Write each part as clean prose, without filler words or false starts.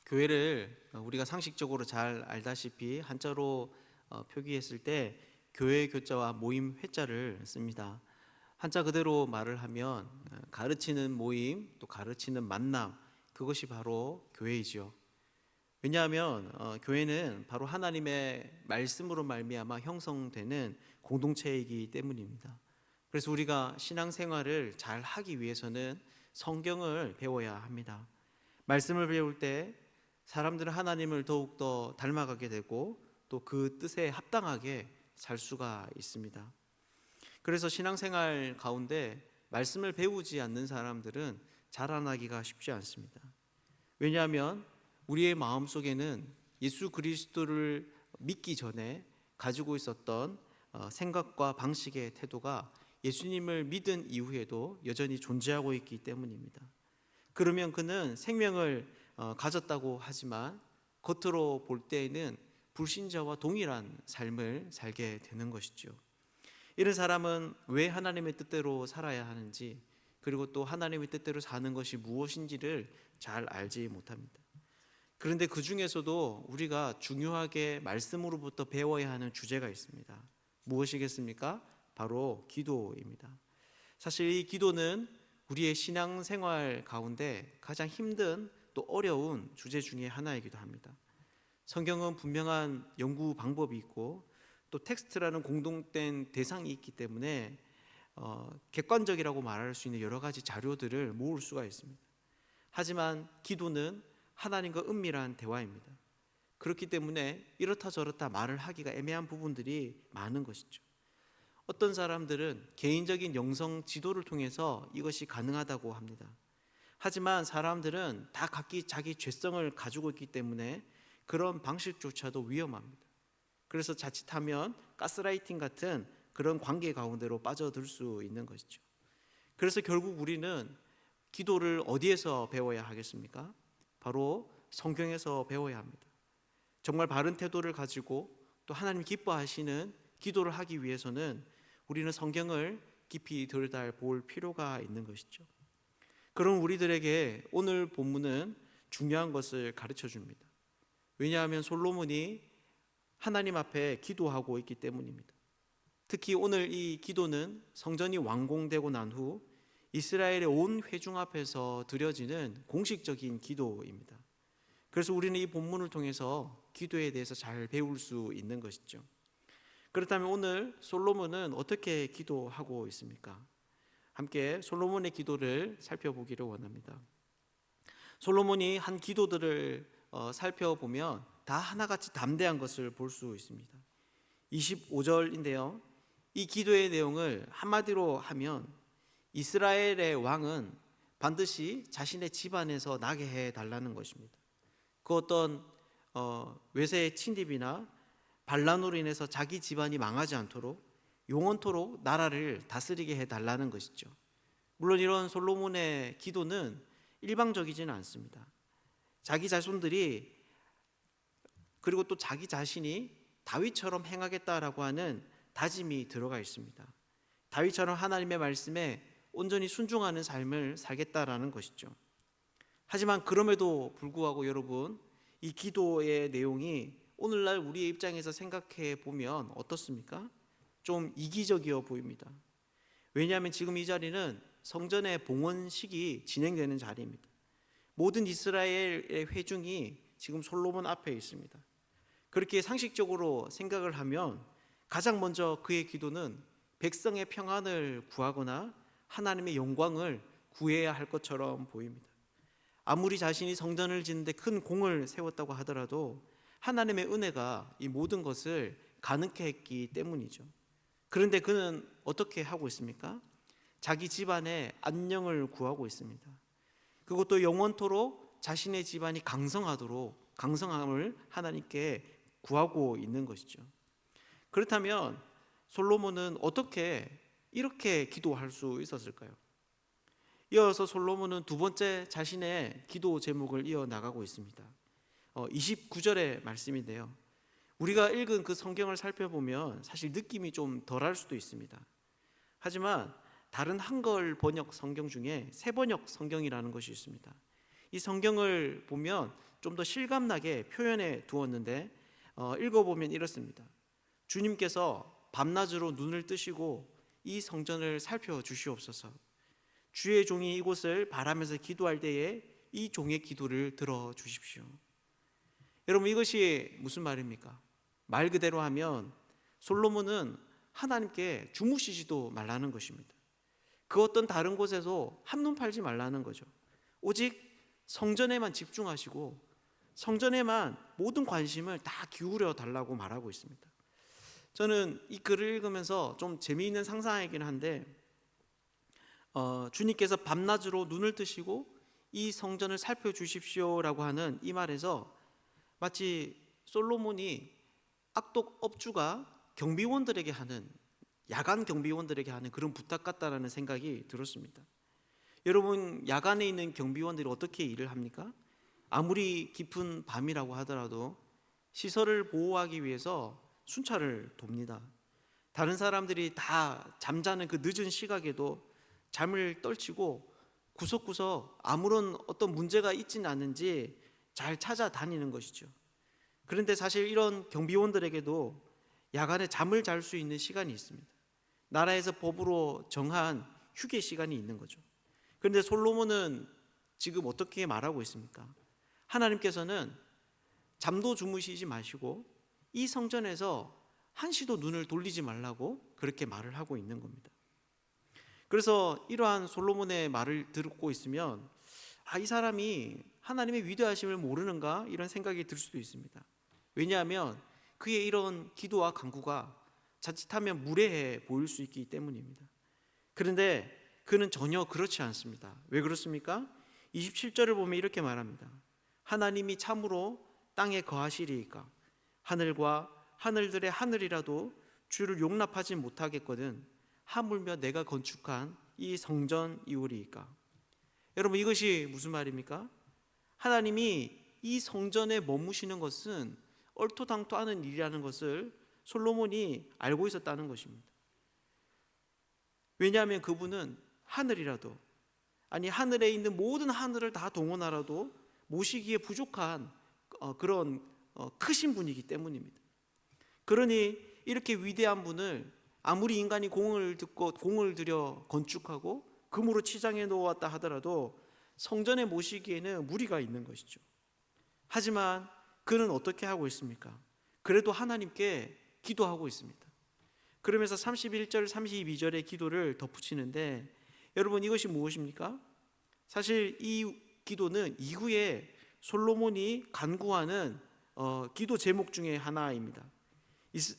교회를 우리가 상식적으로 잘 알다시피 한자로 표기했을 때 교회 교자와 모임 회자를 씁니다. 한자 그대로 말을 하면 가르치는 모임, 또 가르치는 만남, 그것이 바로 교회이지요. 왜냐하면 교회는 바로 하나님의 말씀으로 말미암아 형성되는 공동체이기 때문입니다. 그래서 우리가 신앙생활을 잘 하기 위해서는 성경을 배워야 합니다. 말씀을 배울 때 사람들은 하나님을 더욱더 닮아가게 되고 또 그 뜻에 합당하게 살 수가 있습니다. 그래서 신앙생활 가운데 말씀을 배우지 않는 사람들은 자라나기가 쉽지 않습니다. 왜냐하면 우리의 마음속에는 예수 그리스도를 믿기 전에 가지고 있었던 생각과 방식의 태도가 예수님을 믿은 이후에도 여전히 존재하고 있기 때문입니다. 그러면 그는 생명을 가졌다고 하지만 겉으로 볼 때에는 불신자와 동일한 삶을 살게 되는 것이죠. 이런 사람은 왜 하나님의 뜻대로 살아야 하는지, 그리고 또 하나님의 뜻대로 사는 것이 무엇인지를 잘 알지 못합니다. 그런데 그 중에서도 우리가 중요하게 말씀으로부터 배워야 하는 주제가 있습니다. 무엇이겠습니까? 바로 기도입니다. 사실 이 기도는 우리의 신앙생활 가운데 가장 힘든 또 어려운 주제 중에 하나이기도 합니다. 성경은 분명한 연구 방법이 있고 또 텍스트라는 공동된 대상이 있기 때문에 객관적이라고 말할 수 있는 여러 가지 자료들을 모을 수가 있습니다. 하지만 기도는 하나님과 은밀한 대화입니다. 그렇기 때문에 이렇다 저렇다 말을 하기가 애매한 부분들이 많은 것이죠. 어떤 사람들은 개인적인 영성 지도를 통해서 이것이 가능하다고 합니다. 하지만 사람들은 다 각기 자기 죄성을 가지고 있기 때문에 그런 방식조차도 위험합니다. 그래서 자칫하면 가스라이팅 같은 그런 관계 가운데로 빠져들 수 있는 것이죠. 그래서 결국 우리는 기도를 어디에서 배워야 하겠습니까? 바로 성경에서 배워야 합니다. 정말 바른 태도를 가지고 또 하나님 기뻐하시는 기도를 하기 위해서는 우리는 성경을 깊이 들여다볼 필요가 있는 것이죠. 그럼 우리들에게 오늘 본문은 중요한 것을 가르쳐 줍니다. 왜냐하면 솔로몬이 하나님 앞에 기도하고 있기 때문입니다. 특히 오늘 이 기도는 성전이 완공되고 난 후 이스라엘의 온 회중 앞에서 드려지는 공식적인 기도입니다. 그래서 우리는 이 본문을 통해서 기도에 대해서 잘 배울 수 있는 것이죠. 그렇다면 오늘 솔로몬은 어떻게 기도하고 있습니까? 함께 솔로몬의 기도를 살펴보기를 원합니다. 솔로몬이 한 기도들을 살펴보면 다 하나같이 담대한 것을 볼 수 있습니다. 25절인데요. 이 기도의 내용을 한마디로 하면 이스라엘의 왕은 반드시 자신의 집안에서 나게 해달라는 것입니다. 그 어떤 외세의 침입이나 반란으로 인해서 자기 집안이 망하지 않도록 영원토록 나라를 다스리게 해달라는 것이죠. 물론 이런 솔로몬의 기도는 일방적이지는 않습니다. 자기 자손들이 그리고 또 자기 자신이 다윗처럼 행하겠다라고 하는 다짐이 들어가 있습니다. 다윗처럼 하나님의 말씀에 온전히 순종하는 삶을 살겠다라는 것이죠. 하지만 그럼에도 불구하고 여러분, 이 기도의 내용이 오늘날 우리의 입장에서 생각해 보면 어떻습니까? 좀 이기적이어 보입니다. 왜냐하면 지금 이 자리는 성전의 봉헌식이 진행되는 자리입니다. 모든 이스라엘의 회중이 지금 솔로몬 앞에 있습니다. 그렇게 상식적으로 생각을 하면 가장 먼저 그의 기도는 백성의 평안을 구하거나 하나님의 영광을 구해야 할 것처럼 보입니다. 아무리 자신이 성전을 짓는데 큰 공을 세웠다고 하더라도 하나님의 은혜가 이 모든 것을 가능케 했기 때문이죠. 그런데 그는 어떻게 하고 있습니까? 자기 집안의 안녕을 구하고 있습니다. 그것도 영원토록 자신의 집안이 강성함을 하나님께 구하고 있는 것이죠. 그렇다면 솔로몬은 어떻게 이렇게 기도할 수 있었을까요? 이어서 솔로몬은 두 번째 자신의 기도 제목을 이어나가고 있습니다. 29절의 말씀인데요. 우리가 읽은 그 성경을 살펴보면 사실 느낌이 좀 덜할 수도 있습니다. 하지만 다른 한글 번역 성경 중에 새 번역 성경이라는 것이 있습니다. 이 성경을 보면 좀 더 실감나게 표현해 두었는데 읽어보면 이렇습니다. 주님께서 밤낮으로 눈을 뜨시고 이 성전을 살펴주시옵소서. 주의 종이 이곳을 바라면서 기도할 때에 이 종의 기도를 들어주십시오. 여러분, 이것이 무슨 말입니까? 말 그대로 하면 솔로몬은 하나님께 주무시지도 말라는 것입니다. 그 어떤 다른 곳에서 한눈 팔지 말라는 거죠. 오직 성전에만 집중하시고 성전에만 모든 관심을 다 기울여 달라고 말하고 있습니다. 저는 이 글을 읽으면서 좀 재미있는 상상이긴 한데 주님께서 밤낮으로 눈을 뜨시고 이 성전을 살펴주십시오라고 하는 이 말에서 마치 솔로몬이 악독 업주가 경비원들에게 하는, 야간 경비원들에게 하는 그런 부탁 같다라는 생각이 들었습니다. 여러분, 야간에 있는 경비원들이 어떻게 일을 합니까? 아무리 깊은 밤이라고 하더라도 시설을 보호하기 위해서 순찰을 돕니다. 다른 사람들이 다 잠자는 그 늦은 시각에도 잠을 떨치고 구석구석 아무런 어떤 문제가 있지는 않는지 잘 찾아다니는 것이죠. 그런데 사실 이런 경비원들에게도 야간에 잠을 잘 수 있는 시간이 있습니다. 나라에서 법으로 정한 휴게 시간이 있는 거죠. 그런데 솔로몬은 지금 어떻게 말하고 있습니까? 하나님께서는 잠도 주무시지 마시고 이 성전에서 한시도 눈을 돌리지 말라고 그렇게 말을 하고 있는 겁니다. 그래서 이러한 솔로몬의 말을 듣고 있으면 이 사람이 하나님의 위대하심을 모르는가 이런 생각이 들 수도 있습니다. 왜냐하면 그의 이런 기도와 간구가 자칫하면 무례해 보일 수 있기 때문입니다. 그런데 그는 전혀 그렇지 않습니다. 왜 그렇습니까? 27절을 보면 이렇게 말합니다. 하나님이 참으로 땅에 거하시리이까? 하늘과 하늘들의 하늘이라도 주를 용납하지 못하겠거든 하물며 내가 건축한 이 성전이오리이까? 여러분, 이것이 무슨 말입니까? 하나님이 이 성전에 머무시는 것은 얼토당토하는 일이라는 것을 솔로몬이 알고 있었다는 것입니다. 왜냐하면 그분은 하늘이라도, 아니 하늘에 있는 모든 하늘을 다 동원하라도 모시기에 부족한 그런 크신 분이기 때문입니다. 그러니 이렇게 위대한 분을 아무리 인간이 공을 들여 건축하고 금으로 치장해 놓았다 하더라도 성전에 모시기에는 무리가 있는 것이죠. 하지만 그는 어떻게 하고 있습니까? 그래도 하나님께 기도하고 있습니다. 그러면서 31절 32절의 기도를 덧붙이는데 여러분, 이것이 무엇입니까? 사실 이 기도는 이후에 솔로몬이 간구하는 기도 제목 중에 하나입니다.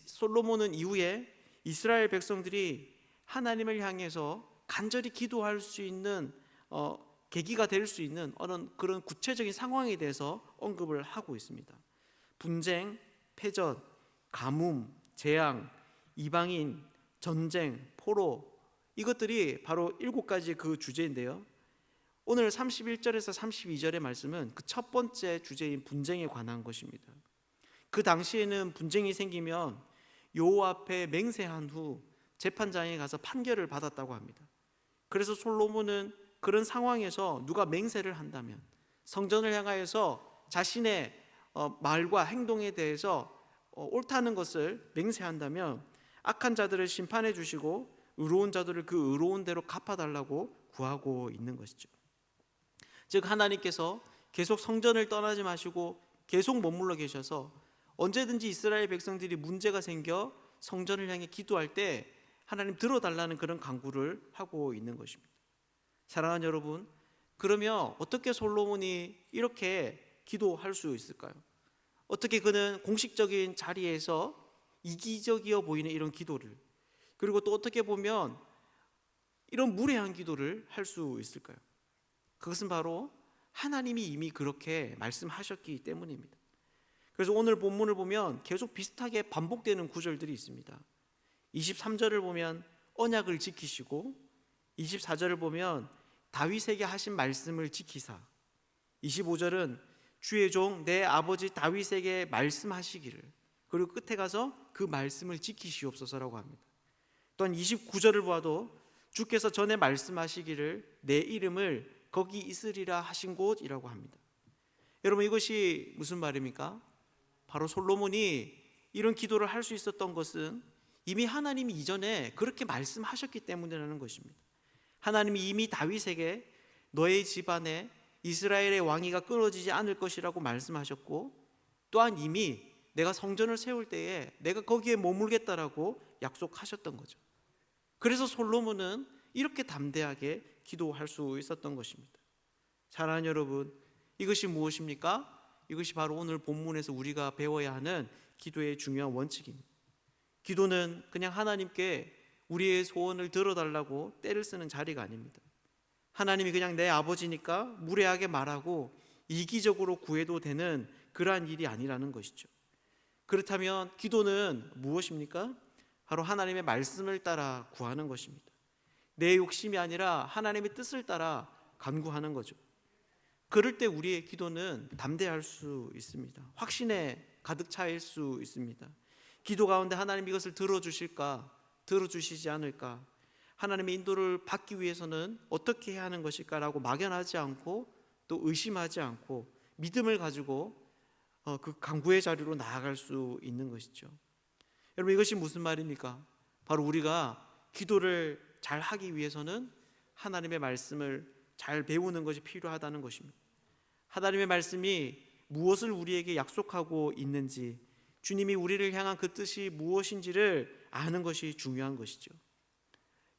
솔로몬은 이후에 이스라엘 백성들이 하나님을 향해서 간절히 기도할 수 있는 계기가 될 수 있는 그런 구체적인 상황에 대해서 언급을 하고 있습니다. 분쟁, 패전, 가뭄, 재앙, 이방인, 전쟁, 포로, 이것들이 바로 7가지 그 주제인데요. 오늘 31절에서 32절의 말씀은 그 첫 번째 주제인 분쟁에 관한 것입니다. 그 당시에는 분쟁이 생기면 여호와 앞에 맹세한 후 재판장에 가서 판결을 받았다고 합니다. 그래서 솔로몬은 그런 상황에서 누가 맹세를 한다면, 성전을 향하여서 자신의 말과 행동에 대해서 옳다는 것을 맹세한다면 악한 자들을 심판해 주시고 의로운 자들을 그 의로운 대로 갚아달라고 구하고 있는 것이죠. 즉 하나님께서 계속 성전을 떠나지 마시고 계속 머물러 계셔서 언제든지 이스라엘 백성들이 문제가 생겨 성전을 향해 기도할 때 하나님 들어달라는 그런 간구를 하고 있는 것입니다. 사랑하는 여러분, 그러면 어떻게 솔로몬이 이렇게 기도할 수 있을까요? 어떻게 그는 공식적인 자리에서 이기적이어 보이는 이런 기도를, 그리고 또 어떻게 보면 이런 무례한 기도를 할 수 있을까요? 그것은 바로 하나님이 이미 그렇게 말씀하셨기 때문입니다. 그래서 오늘 본문을 보면 계속 비슷하게 반복되는 구절들이 있습니다. 23절을 보면 언약을 지키시고, 24절을 보면 다윗에게 하신 말씀을 지키사, 25절은 주의 종 내 아버지 다윗에게 말씀하시기를, 그리고 끝에 가서 그 말씀을 지키시옵소서라고 합니다. 또한 29절을 봐도 주께서 전에 말씀하시기를 내 이름을 거기 있으리라 하신 곳이라고 합니다. 여러분, 이것이 무슨 말입니까? 바로 솔로몬이 이런 기도를 할 수 있었던 것은 이미 하나님이 이전에 그렇게 말씀하셨기 때문이라는 것입니다. 하나님이 이미 다윗에게 너의 집안에 이스라엘의 왕위가 끊어지지 않을 것이라고 말씀하셨고, 또한 이미 내가 성전을 세울 때에 내가 거기에 머물겠다라고 약속하셨던 거죠. 그래서 솔로몬은 이렇게 담대하게 기도할 수 있었던 것입니다. 사랑하는 여러분, 이것이 무엇입니까? 이것이 바로 오늘 본문에서 우리가 배워야 하는 기도의 중요한 원칙입니다. 기도는 그냥 하나님께 우리의 소원을 들어달라고 떼를 쓰는 자리가 아닙니다. 하나님이 그냥 내 아버지니까 무례하게 말하고 이기적으로 구해도 되는 그러한 일이 아니라는 것이죠. 그렇다면 기도는 무엇입니까? 바로 하나님의 말씀을 따라 구하는 것입니다. 내 욕심이 아니라 하나님의 뜻을 따라 간구하는 거죠. 그럴 때 우리의 기도는 담대할 수 있습니다. 확신에 가득 차일 수 있습니다. 기도 가운데 하나님 이것을 들어주실까, 들어주시지 않을까, 하나님의 인도를 받기 위해서는 어떻게 해야 하는 것일까라고 막연하지 않고 또 의심하지 않고 믿음을 가지고 그 간구의 자리로 나아갈 수 있는 것이죠. 여러분, 이것이 무슨 말입니까? 바로 우리가 기도를 잘 하기 위해서는 하나님의 말씀을 잘 배우는 것이 필요하다는 것입니다. 하나님의 말씀이 무엇을 우리에게 약속하고 있는지, 주님이 우리를 향한 그 뜻이 무엇인지를 아는 것이 중요한 것이죠.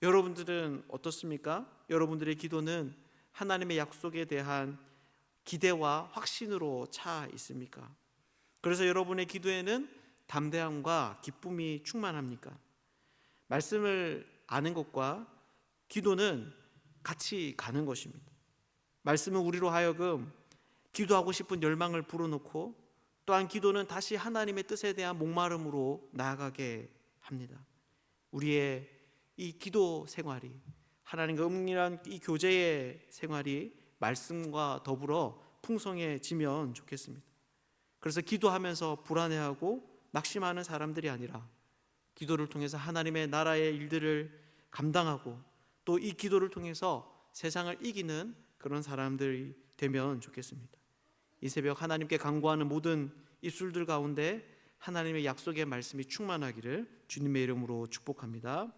여러분들은 어떻습니까? 여러분들의 기도는 하나님의 약속에 대한 기대와 확신으로 차 있습니까? 그래서 여러분의 기도에는 담대함과 기쁨이 충만합니까? 말씀을 아는 것과 기도는 같이 가는 것입니다. 말씀은 우리로 하여금 기도하고 싶은 열망을 불어넣고, 또한 기도는 다시 하나님의 뜻에 대한 목마름으로 나아가게 합니다. 우리의 이 기도 생활이, 하나님과 은밀한 이 교제의 생활이 말씀과 더불어 풍성해지면 좋겠습니다. 그래서 기도하면서 불안해하고 낙심하는 사람들이 아니라 기도를 통해서 하나님의 나라의 일들을 감당하고 또 이 기도를 통해서 세상을 이기는 그런 사람들이 되면 좋겠습니다. 이 새벽 하나님께 간구하는 모든 입술들 가운데 하나님의 약속의 말씀이 충만하기를 주님의 이름으로 축복합니다.